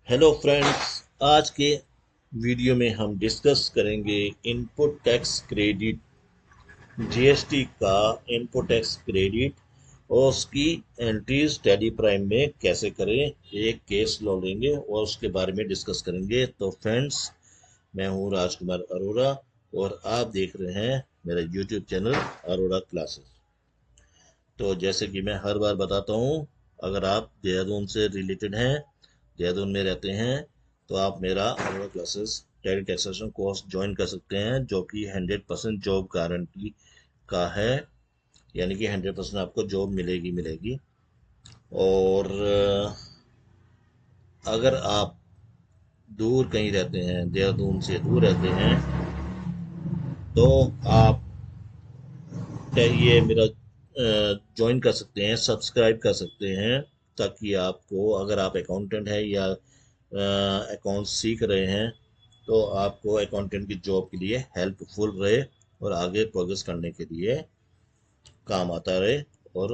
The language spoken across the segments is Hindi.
हेलो फ्रेंड्स, आज के वीडियो में हम डिस्कस करेंगे इनपुट टैक्स क्रेडिट, जीएसटी का इनपुट टैक्स क्रेडिट और उसकी एंट्रीज टैली प्राइम में कैसे करें। एक केस लॉ लेंगे और उसके बारे में डिस्कस करेंगे। तो फ्रेंड्स, मैं हूं राजकुमार अरोड़ा और आप देख रहे हैं मेरा यूट्यूब चैनल अरोड़ा क्लासेस। तो जैसे कि मैं हर बार बताता हूँ, अगर आप देहरादून से रिलेटेड हैं, देहरादून में रहते हैं, तो आप मेरा Arora classes tally taxation course join कर सकते हैं, जो कि 100% जॉब गारंटी का है। यानी कि 100% आपको जॉब मिलेगी मिलेगी। और अगर आप दूर कहीं रहते हैं, देहरादून से दूर रहते हैं, तो आप ये मेरा ज्वाइन कर सकते हैं, सब्सक्राइब कर सकते हैं, ताकि आपको, अगर आप अकाउंटेंट हैं या अकाउंट सीख रहे हैं, तो आपको अकाउंटेंट की जॉब के लिए हेल्पफुल रहे और आगे प्रोग्रेस करने के लिए काम आता रहे, और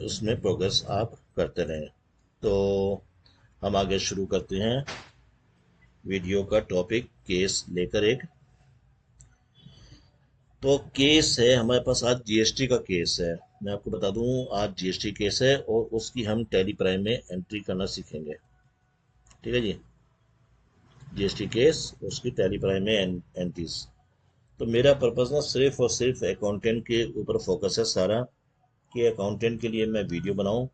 उसमें प्रोग्रेस आप करते रहें। तो हम आगे शुरू करते हैं वीडियो का टॉपिक केस लेकर एक। तो केस है हमारे पास आज, जीएसटी का केस है। मैं आपको बता दूं, आज जीएसटी केस है और उसकी हम टैली प्राइम में एंट्री करना सीखेंगे। ठीक है जी, जीएसटी केस, उसकी टैली प्राइम में एंट्रीज। तो मेरा पर्पज ना सिर्फ और सिर्फ अकाउंटेंट के ऊपर फोकस है सारा, कि अकाउंटेंट के लिए मैं वीडियो बनाऊं,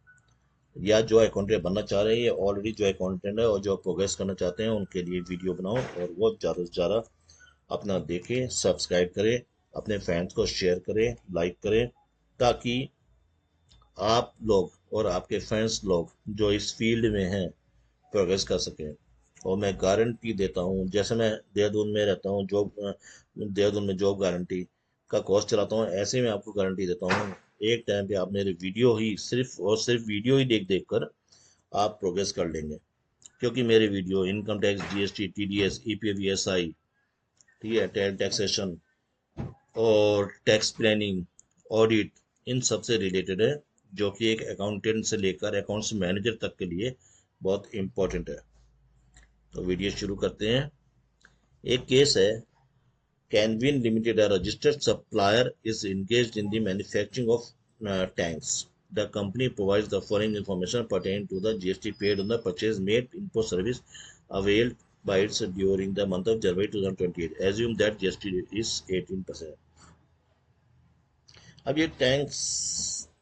या जो अकाउंटेंट बनना चाह रहे हैं, ऑलरेडी जो अकाउंटेंट है और जो प्रोग्रेस करना चाहते हैं, उनके लिए वीडियो बनाऊं, और वो ज़्यादा से ज़्यादा अपना देखें, सब्सक्राइब करें, अपने फैंस को शेयर करें, लाइक करें, ताकि आप लोग और आपके फ्रेंड्स लोग जो इस फील्ड में हैं प्रोग्रेस कर सकें। और मैं गारंटी देता हूँ, जैसे मैं देहरादून में रहता हूँ, जॉब देहरादून में जॉब गारंटी का कोर्स चलाता हूँ, ऐसे मैं आपको गारंटी देता हूँ, एक टाइम पे आप मेरे वीडियो ही सिर्फ और सिर्फ वीडियो ही देख देख कर आप प्रोग्रेस कर लेंगे। क्योंकि मेरे video income tax, GST, TDS, EPF ESI, ठीक है, टैक्सेशन और टैक्स प्लानिंग, ऑडिट, इन सब से रिलेटेड है, जो कि एक अकाउंटेंट से लेकर अकाउंट्स मैनेजर तक के लिए बहुत इंपॉर्टेंट है। तो वीडियो शुरू करते हैं। एक केस है, Canwin limited, a registered supplier, is engaged in the manufacturing of tanks. The company provides the following information pertaining to the GST paid on the purchase made import service availed by its during the month of January 2028. Assume that GST is 18%. अब ये टैंक्स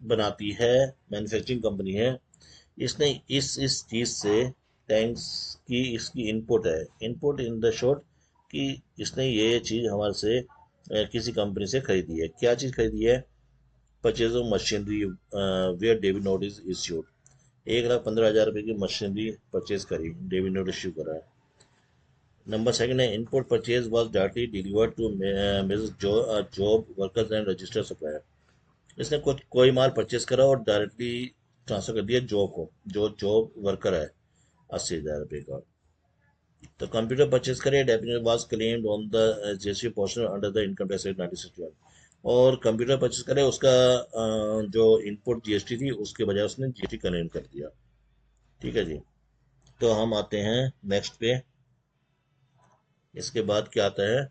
बनाती है, मैन्युफैक्चरिंग कंपनी है। इसने इस चीज़ से, टैंक्स की इसकी इनपुट है, इनपुट इन द शॉर्ट, कि इसने ये चीज़ हमारे से किसी कंपनी से खरीदी है। क्या चीज़ खरीदी है? Purchase of machinery where debit note is issued. 1,15,000 रुपये की मशीनरी परचेज करी, डेबिट नोट इश्यू करा है। नंबर सेकंड है, input purchase was directly delivered to Mrs job workers and registered supplier. इसने कुछ कोई माल परचेज करा और डायरेक्टली ट्रांसफर कर दिया जॉब को, जो जॉब वर्कर है, 80,000 रुपये का। तो कंप्यूटर परचेज करे, definitely was claimed on the GST portion under the income tax act 1961। और कंप्यूटर परचेज करे, उसका जो इनपुट जीएसटी थी, उसके बजाय उसने जीएसटी क्लेम कर दिया। ठीक है जी। तो हम आते हैं नेक्स्ट पे। इसके बाद क्या आता है?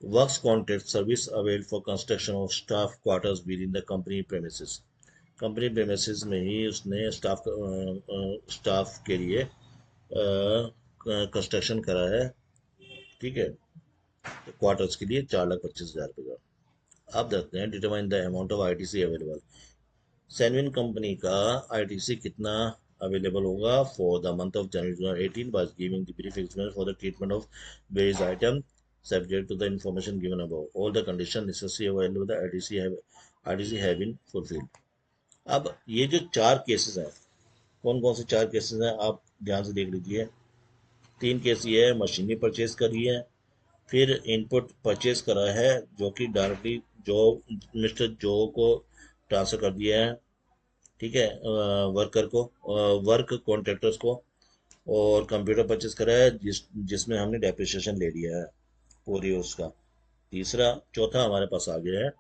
Works contract service avail for construction of staff quarters with in the company premises. Company premises में ही उसने स्टाफ के लिए कंस्ट्रक्शन करा है। ठीक है, तो क्वार्टर्स के लिए 4,25,000 रुपये का। आप देखते हैं, determine the amount of ITC available. सैनविन कंपनी का आईटीसी कितना अवेलेबल होगा for the month of January 2018 by giving the brief explanation for the treatment of various item subject to the information given above. All the conditions necessary available the ITC have been fulfilled. अब ये जो चार केसेस हैं, कौन कौन से चार केसेस हैं आप ध्यान से देख लीजिए। तीन केस ये है, मशीनरी परचेज करी है, फिर इनपुट परचेज करा है, जो कि डायरेक्टली जो मिस्टर जो को ट्रांसफर कर दिया है। ठीक है, वर्कर को, वर्क कॉन्ट्रैक्टर्स को। और कंप्यूटर परचेज करा है, जिसमें हमने डेप्रिसिएशन ले लिया है पूरी उसका। तीसरा, चौथा हमारे पास आ गया है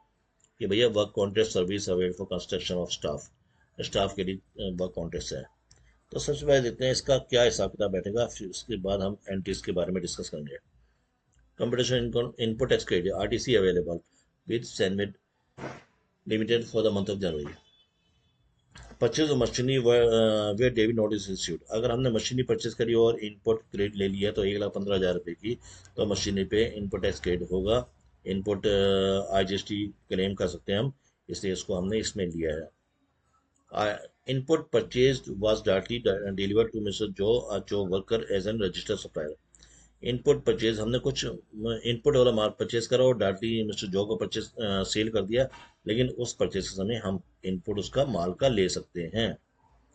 कि भैया work contract service avail for construction of staff, staff के लिए वर्क कॉन्ट्रैक्ट है। तो सबसे पहले देखते हैं इसका क्या हिसाब किताब बैठेगा, फिर उसके बाद हम एंट्रीज के बारे में डिस्कस करेंगे। Competition input tax credit RTC available with सैनविड limited for the month of January. Purchase machinery way debit notice issued. अगर हमने मशीनरी परचेज करी और इनपुट क्रेडिट ले लिया तो 1,15,000 रुपये की, तो मशीनरी पे इनपुट टैक्स क्रेडिट होगा। इनपुट आईजीएसटी क्लेम कर सकते हैं हम, इसलिए इसको हमने इसमें लिया है। Input purchase was directly delivered to mister Joe worker as an registered supplier. Input purchase हमने कुछ इनपुट वाला माल परचेज करा और डायरेक्टली मिस्टर जो को परचेज सेल कर दिया, लेकिन उस परचेज के समय हम इनपुट उसका माल का ले सकते हैं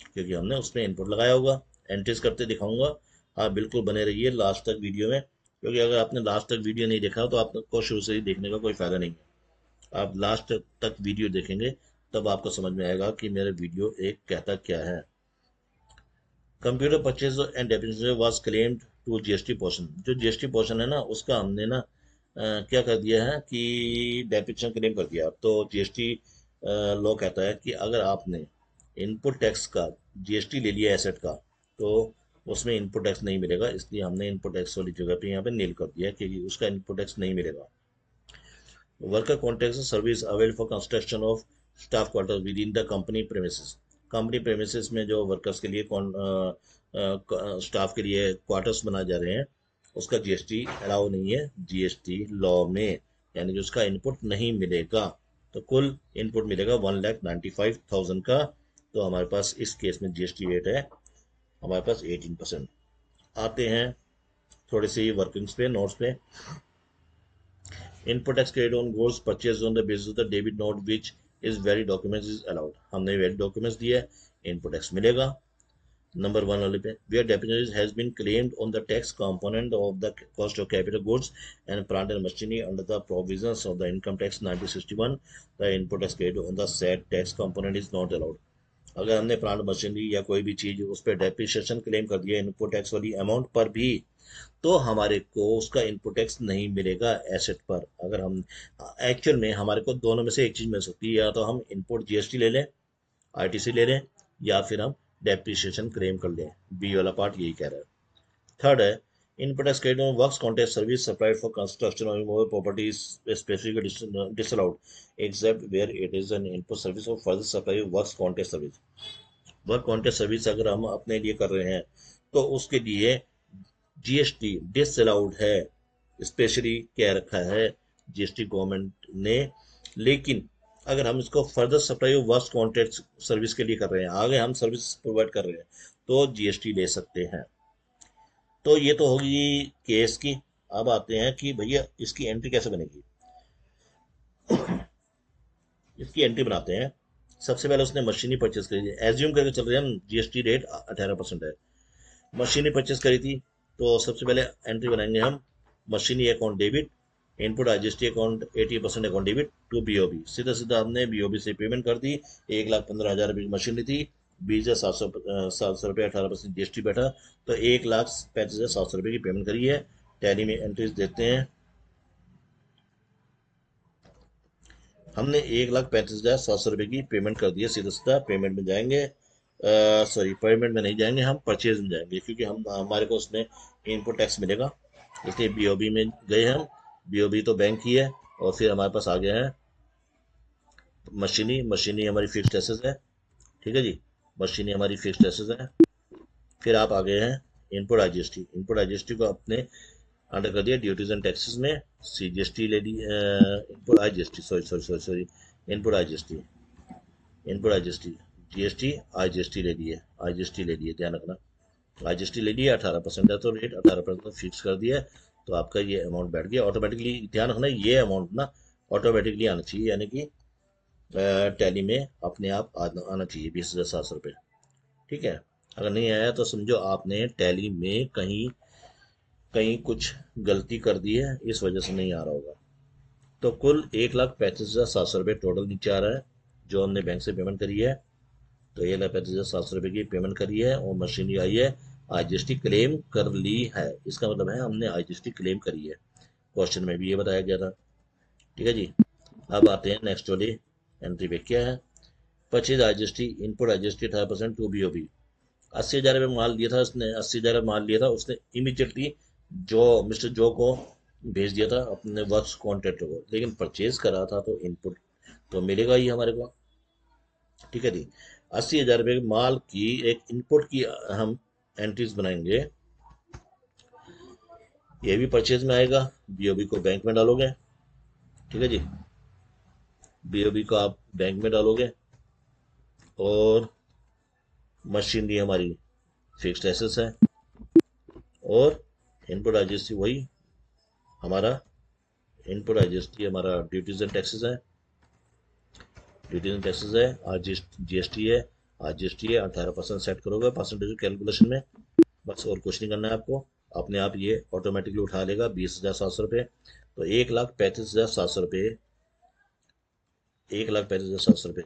क्योंकि हमने उसमें इनपुट लगाया होगा। एंट्रीज करते दिखाऊंगा, आप बिल्कुल बने रहिए लास्ट तक वीडियो में, क्योंकि अगर आपने लास्ट तक वीडियो नहीं देखा तो आपको शुरू से ही देखने का कोई फायदा नहीं है। आप लास्ट तक वीडियो देखेंगे तब आपको समझ में आएगा कि मेरा वीडियो एक कहता क्या है। Computer purchase and depreciation was claimed to GST portion. जो जीएसटी पोर्शन है ना, उसका हमने ना क्या कर दिया है कि डेप्रिसिएशन क्लेम कर दिया। तो जीएसटी लॉ कहता है कि अगर आपने इनपुट टैक्स का जीएसटी ले लिया एसेट का, तो उसमें इनपुट टैक्स नहीं मिलेगा, इसलिए हमने इनपुट टैक्स वाली जगह पे यहाँ पे नील कर दिया कि उसका इनपुट टैक्स नहीं मिलेगा। Worker contract service avail for construction of staff quarter with in the company premises. Company premises में जो वर्कर्स के लिए स्टाफ के लिए क्वार्टर्स बनाए जा रहे हैं, उसका जीएसटी अलाउ नहीं है जीएसटी लॉ में, यानी कि उसका इनपुट नहीं मिलेगा। तो कुल इनपुट मिलेगा 1,95,000 का। तो हमारे पास इस केस में जीएसटी रेट है हमारे पास 18%। आते हैं थोड़े से वर्किंग्स पे, नोट्स पे। Input tax credit on goods purchase on the basis of the debit note which is valid documents is allowed. हमने वैलिड डॉक्यूमेंट्स दिए, इनपुट टैक्स मिलेगा। नंबर 1 वाले पे, where depreciation has been claimed on the tax component of the cost of capital goods and plant and machinery under the provisions of the income tax 1961, the input tax credit on the said tax component is not allowed। अगर हमने प्लांट मशीनरी या कोई भी चीज उस पर डेप्रिसिएशन क्लेम कर दिया इनपुट टैक्स वाली अमाउंट पर भी, तो हमारे को उसका इनपुट टैक्स नहीं मिलेगा एसेट पर। अगर हम एक्चुअल में हमारे को दोनों में से एक चीज मिल सकती है, या तो हम इनपुट जीएसटी ले लें, आईटीसी ले लें, या फिर हम डेप्रिसिएशन क्लेम कर लें। बी वाला पार्ट यही कह रहा है। थर्ड है, input tax credit on works contest service supplied for construction of movable property is specifically disallowed except where it is an input service और further supply works contest service. Work contest service अगर हम अपने लिए कर रहे हैं तो उसके लिए जीएसटी डिसअलाउड है, स्पेशली कह रखा है जीएसटी गवर्नमेंट ने। लेकिन अगर हम इसको further supply of works contract service के लिए कर रहे हैं, आगे हम सर्विस प्रोवाइड कर रहे हैं, तो जीएसटी ले सकते हैं। तो ये तो होगी केस की। अब आते हैं कि भैया इसकी एंट्री कैसे बनेगी। इसकी एंट्री बनाते हैं। सबसे पहले उसने मशीनरी परचेज करी थी, एज्यूम करके चल रहे हैं हम जीएसटी रेट 18% है। मशीनरी परचेज करी थी, तो सबसे पहले एंट्री बनाएंगे हम machinery account debit, input IGST account 80% account debit to BOB. सीधा सीधा हमने बीओबी से पेमेंट कर दी। 1,15,000 रुपये की मशीनरी थी, 20,700 रुपये 18% जीएसटी बैठा, तो 1,35,700 रुपये की पेमेंट करी है। टैली में एंट्रीज देते हैं। हमने 1,35,700 रुपये की पेमेंट कर दी है। सीधा सीधा पेमेंट में जाएंगे, सॉरी पेमेंट में नहीं जाएंगे, हम परचेज में जाएंगे, क्योंकि हम हमारे को उसमें इनपुट टैक्स मिलेगा, इसलिए बीओबी में गए हम। बीओबी तो बैंक ही है। और फिर हमारे पास आ गया है मशीनरी हमारी फिक्स्ड एसेट है, ठीक है जी, मशीनरी हमारी फिक्स्ड एसेट है। फिर आप आ गए हैं इनपुट आईजीएसटी। इनपुट आईजीएसटी को अपने अंडर कर दिया ड्यूटीज एंड टैक्सेस में, सीजीएसटी ले ली, input IGST, sorry input IGST, input IGST, GST IGST ले लिए, आईजीएसटी ले लिए, ध्यान रखना आईजीएसटी ले लिया। 18% है तो रेट 18% फिक्स कर दिया है, तो आपका ये अमाउंट बैठ गया ऑटोमेटिकली। ध्यान रखना ये अमाउंट ना ऑटोमेटिकली आना चाहिए, यानी कि टैली में अपने आप आना चाहिए 20,700 रुपये, ठीक है। अगर नहीं आया तो समझो आपने टैली में कहीं कहीं कुछ गलती कर दी है, इस वजह से नहीं आ रहा होगा। तो कुल 1,35,700 रुपये टोटल नीचे आ रहा है जो हमने बैंक से पेमेंट करी है। तो 1,35,700 रुपये की पेमेंट करी है और मशीनरी आई है, आईजीएसटी क्लेम कर ली है। इसका मतलब है हमने आईजीएसटी क्लेम करी है, क्वेश्चन में भी ये बताया गया था, ठीक है जी। अब आते हैं नेक्स्ट वाली एंट्री पे, क्या है purchase IGST, input IGST 18% to BOB. 80,000 रुपये माल लिया था उसने, 80,000 माल लिया था उसने, इमीडिएटली जो मिस्टर जो को भेज दिया था अपने वर्क्स कॉन्ट्रैक्टर को, लेकिन परचेज करा था तो इनपुट तो मिलेगा ही हमारे को। ठीक है जी। 80,000 रुपये माल की एक इनपुट की हम एंट्रीज बनाएंगे, ये भी परचेज में आएगा। बीओबी को बैंक में डालोगे, ठीक है जी, बीओबी को आप बैंक में डालोगे। और मशीनरी हमारी फिक्स्ड एसेट्स है, और इनपुट आईजीएसटी वही हमारा, इनपुट आईजीएसटी हमारा ड्यूटीज एंड टैक्सेस है, ड्यूटीज एंड टैक्सेस है, आज जीएसटी है, आज जीएसटी है 18% सेट करोगे परसेंटेज कैलकुलेशन में, बस और कुछ नहीं करना है आपको। अपने आप ये ऑटोमेटिकली उठा लेगा 20,700 रुपये। तो 1,35,700 रुपये, 1,35,700 रुपये,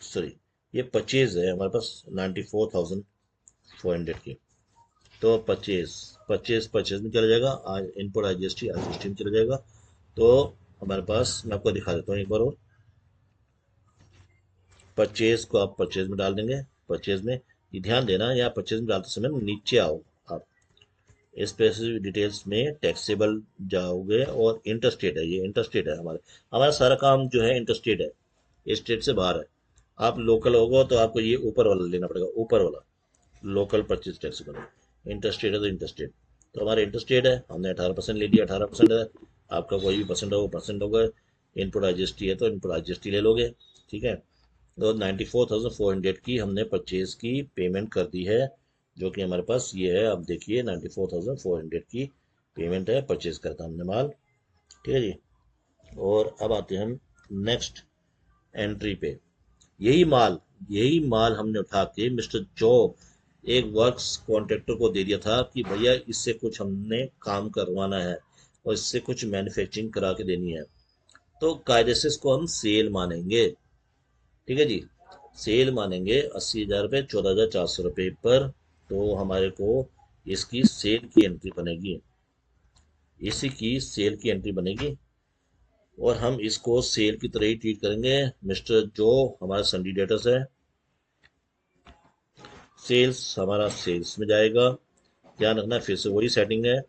सॉरी, ये परचेज है हमारे पास 94,400 की। तो परचेज परचेज परचेज में चला जाएगा, आज इनपुट आईजीएसटी आईजीएसटी में चला जाएगा। तो हमारे पास, मैं आपको दिखा देता हूँ एक बार और, परचेज को आप परचेज में डाल देंगे। परचेज में ये ध्यान देना, या परचेज में डालते समय नीचे आओ आप, स्पेसिफिक डिटेल्स में टैक्सेबल जाओगे, और इंटरस्टेट है, ये इंटरस्टेट है हमारे, हमारा सारा काम जो है इंटरस्टेट है, स्टेट से बाहर है। आप लोकल होगा तो आपको ये ऊपर वाला लेना पड़ेगा, ऊपर वाला लोकल परचेज टैक्स बना, इंटरस्टेट है तो इंटरस्टेट। तो हमारे इंटरस्टेट है, हमने 18% ले लिया, 18% है। आपका कोई भी परसेंट होगा परसेंट होगा। इनपुट आईजीएसटी है तो इनपुट आईजीएसटी ले लोगे, ठीक है। तो 94,400 की हमने परचेज की पेमेंट कर दी है, जो कि हमारे पास ये है। अब देखिए 94,400 की पेमेंट है, परचेज करता हमने माल, ठीक है जी। और अब आते हैं हम नेक्स्ट एंट्री पे। यही माल यही माल हमने उठा के मिस्टर जो एक वर्क्स कॉन्ट्रैक्टर को दे दिया था कि भैया इससे कुछ हमने काम करवाना है और इससे कुछ मैन्युफैक्चरिंग करा के देनी है। तो कायदे से इसको हम सेल मानेंगे, ठीक है जी। सेल मानेंगे 80,000 रुपये, 14,400 रुपये पर। तो हमारे को इसकी सेल की एंट्री बनेगी, इसी की सेल की एंट्री बनेगी, और हम इसको सेल की तरह ही ट्रीट करेंगे। मिस्टर जो हमारा संडी डेटर्स है, सेल्स हमारा सेल्स में जाएगा। ध्यान रखना फिर से वही सेटिंग है,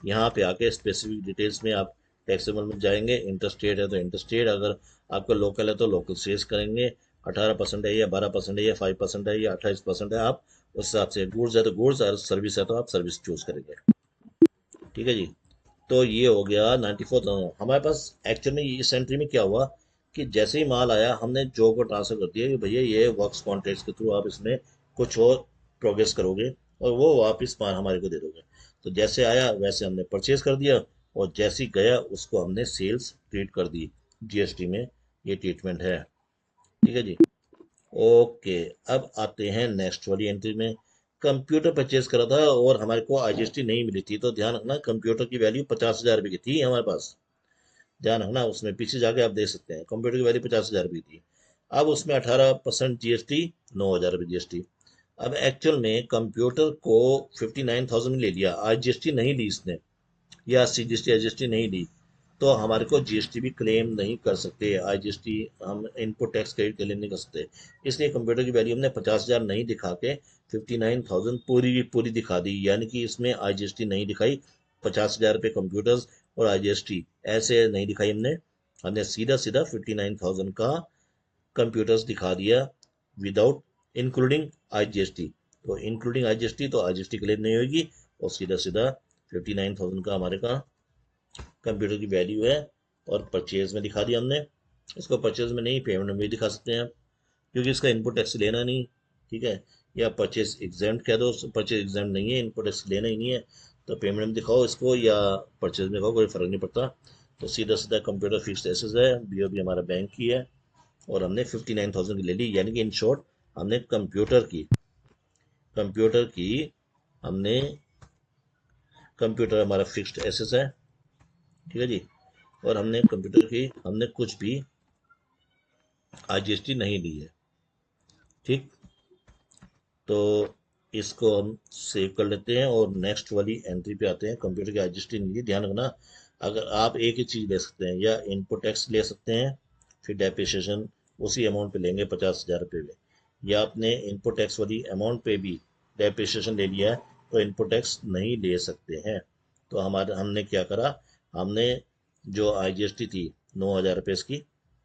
यहाँ पे आके स्पेसिफिक डिटेल्स में आप टैक्सेबल में जाएंगे। इंटरस्टेट है तो इंटरस्टेट, अगर आपका लोकल है तो लोकल सेल्स करेंगे। 18% है या 12% है या 5% है या 28% है, आप उस हिसाब से, गुड्स है तो गुड्स, और सर्विस है तो आप सर्विस चूज करेंगे, ठीक है जी। तो ये हो गया 94,000 हमारे पास। एक्चुअल में इस एंट्री में क्या हुआ कि जैसे ही माल आया हमने जो को ट्रांसफर कर दिया कि भैया ये वर्क्स कॉन्ट्रैक्ट्स के थ्रू आप इसमें कुछ और प्रोग्रेस करोगे और वो वापस माल हमारे को दे दोगे। तो जैसे आया वैसे हमने परचेज कर दिया, और जैसे ही गया उसको हमने सेल्स ट्रीट कर दी, जीएसटी में ये ट्रीटमेंट है, ठीक है जी। ओके, अब आते हैं नेक्स्ट वाली एंट्री में। कंप्यूटर परचेज करा था और हमारे को आईजीएसटी नहीं मिली थी, तो ध्यान रखना कंप्यूटर की वैल्यू 50,000 रुपये की थी हमारे पास। ध्यान रखना, उसमें पीछे जाके आप देख सकते हैं कंप्यूटर की वैल्यू 50,000 रुपये थी। अब उसमें 18% जीएसटी, 9,000 रुपये जीएसटी। अब एक्चुअल में कंप्यूटर को 59,000 में ले लिया, आईजीएसटी नहीं ली इसने, या सीजीएसटी एसजीएसटी नहीं दी, तो हमारे को जीएसटी भी क्लेम नहीं कर सकते। आईजीएसटी हम इनपुट टैक्स क्रेडिट क्लेम नहीं कर सकते। इसलिए कंप्यूटर की वैल्यू हमने 50,000 नहीं दिखा के 59,000 पूरी की पूरी दिखा दी, यानी कि इसमें आईजीएसटी नहीं दिखाई। 50,000 रुपये कंप्यूटर्स और आईजीएसटी ऐसे नहीं दिखाई हमने, हमने सीधा सीधा 59,000 का कंप्यूटर्स दिखा दिया, विदाउट इंक्लूडिंग आईजीएसटी। तो इंक्लूडिंग आईजीएसटी तो आईजीएसटी क्लेम नहीं होगी, और सीधा सीधा 59,000 का हमारे का कंप्यूटर की वैल्यू है, और परचेज में दिखा दिया हमने। इसको परचेज में नहीं, पेमेंट में भी दिखा सकते हैं आप, क्योंकि इसका इनपुट टैक्स लेना नहीं, ठीक है। या परचेज एग्जाम्प्ट कह दो, परचेज एग्जाम्प्ट नहीं है, इनपुट टैक्स लेना ही नहीं है, तो पेमेंट में दिखाओ इसको या परचेज में दिखाओ, कोई फर्क नहीं पड़ता। तो सीधा सीधा कंप्यूटर फिक्स्ड एसेट्स है, बीओबी हमारा बैंक की है, और हमने 59,000 की ले ली, यानी कि इन शॉर्ट हमने कंप्यूटर की हमने, कंप्यूटर हमारा फिक्स्ड एसेट्स है, ठीक है जी। और हमने कंप्यूटर की हमने कुछ भी आईजीएसटी नहीं ली है, ठीक। तो इसको हम सेव कर लेते हैं और नेक्स्ट वाली एंट्री पे आते हैं। कंप्यूटर की आईजीएसटी नहीं ली, ध्यान रखना। अगर आप एक ही चीज़ ले सकते हैं, या इनपुट टैक्स ले सकते हैं, फिर डेप्रिसिएशन उसी अमाउंट पे लेंगे 50,000 रुपये में, या आपने इनपुट टैक्स वाली अमाउंट पे भी डेप्रिसिएशन ले लिया है तो इनपुट टैक्स नहीं ले सकते हैं। तो हमने क्या करा, हमने जो IGST थी 9,000 रुपये की,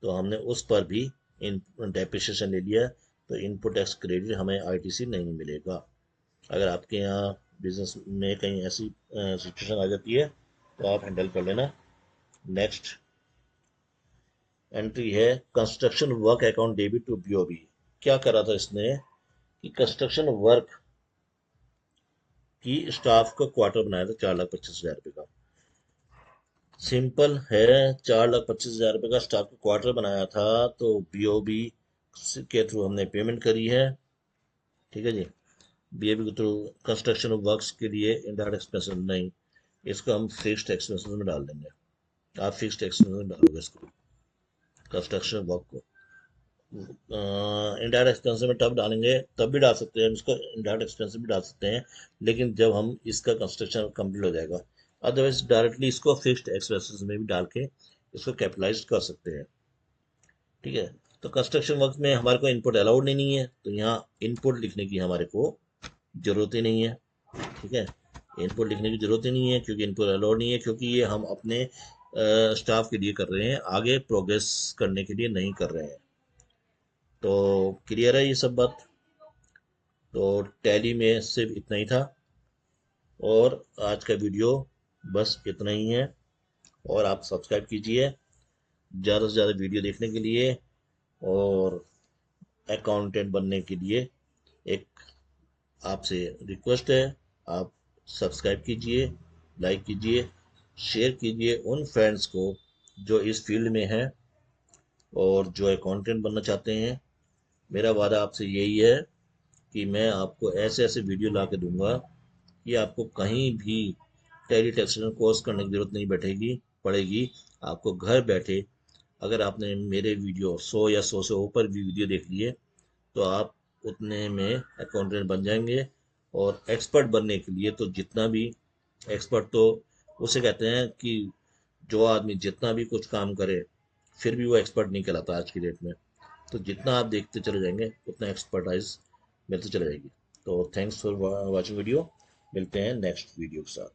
तो हमने उस पर भी इन डेप्रिसिएशन ले लिया, तो इनपुट टैक्स क्रेडिट हमें ITC नहीं मिलेगा। अगर आपके यहाँ बिजनेस में कहीं ऐसी सिचुएशन आ जाती है तो आप हैंडल कर लेना। नेक्स्ट एंट्री है construction work account debit to BOB। क्या करा था इसने कि कंस्ट्रक्शन वर्क की स्टाफ का क्वार्टर बनाया था 4,25,000 रुपये का। सिंपल है, 4,25,000 रुपये का स्टाफ का क्वार्टर बनाया था, तो BOB के थ्रू हमने पेमेंट करी है। ठीक है जी, BOB के थ्रू कंस्ट्रक्शन वर्क्स के लिए इनडायरेक्ट एक्सपेंसेस नहीं, इसको हम फिक्स्ड एक्सपेंसेस में डाल देंगे। आप फिक्स्ड एक्सपेंसेस में डालोगे इसको, कंस्ट्रक्शन वर्क को। इनडायरेक्ट एक्सपेंस में तब डालेंगे, तब भी डाल सकते हैं इसको, इनडायरेक्ट एक्सपेंस भी डाल सकते हैं, लेकिन जब हम इसका कंस्ट्रक्शन कंप्लीट हो जाएगा। अदरवाइज डायरेक्टली इसको फिक्स्ड एक्सपेंसेस में भी डाल के इसको कैपिटलाइज कर सकते हैं। ठीक है, तो कंस्ट्रक्शन वर्क में हमारे को इनपुट अलाउड नहीं है, तो यहाँ इनपुट लिखने की हमारे को जरूरत ही नहीं है। ठीक है, इनपुट लिखने की जरूरत ही नहीं है क्योंकि इनपुट अलाउड नहीं है, क्योंकि ये हम अपने स्टाफ के लिए कर रहे हैं, आगे प्रोग्रेस करने के लिए नहीं कर रहे हैं। तो क्लियर है ये सब बात। तो टैली में सिर्फ इतना ही था, और आज का वीडियो बस इतना ही है। और आप सब्सक्राइब कीजिए ज़्यादा से ज़्यादा वीडियो देखने के लिए, और अकाउंटेंट बनने के लिए एक आपसे रिक्वेस्ट है, आप सब्सक्राइब कीजिए, लाइक कीजिए, शेयर कीजिए उन फ्रेंड्स को जो इस फील्ड में हैं और जो अकाउंटेंट बनना चाहते हैं। मेरा वादा आपसे यही है कि मैं आपको ऐसे ऐसे वीडियो ला के दूंगा कि आपको कहीं भी टैली टैक्सेशन कोर्स करने की जरूरत नहीं बैठेगी पड़ेगी। आपको घर बैठे, अगर आपने मेरे वीडियो 100 या 100 से ऊपर भी वीडियो देख लिए, तो आप उतने में अकाउंटेंट बन जाएंगे। और एक्सपर्ट बनने के लिए तो जितना भी एक्सपर्ट, तो उसे कहते हैं कि जो आदमी जितना भी कुछ काम करे फिर भी वो एक्सपर्ट नहीं कहलाता आज की डेट में। तो जितना आप देखते चले जाएंगे उतना एक्सपर्टाइज मिलती चले जाएगी। तो थैंक्स फॉर वॉचिंग वीडियो, मिलते हैं नेक्स्ट वीडियो के साथ।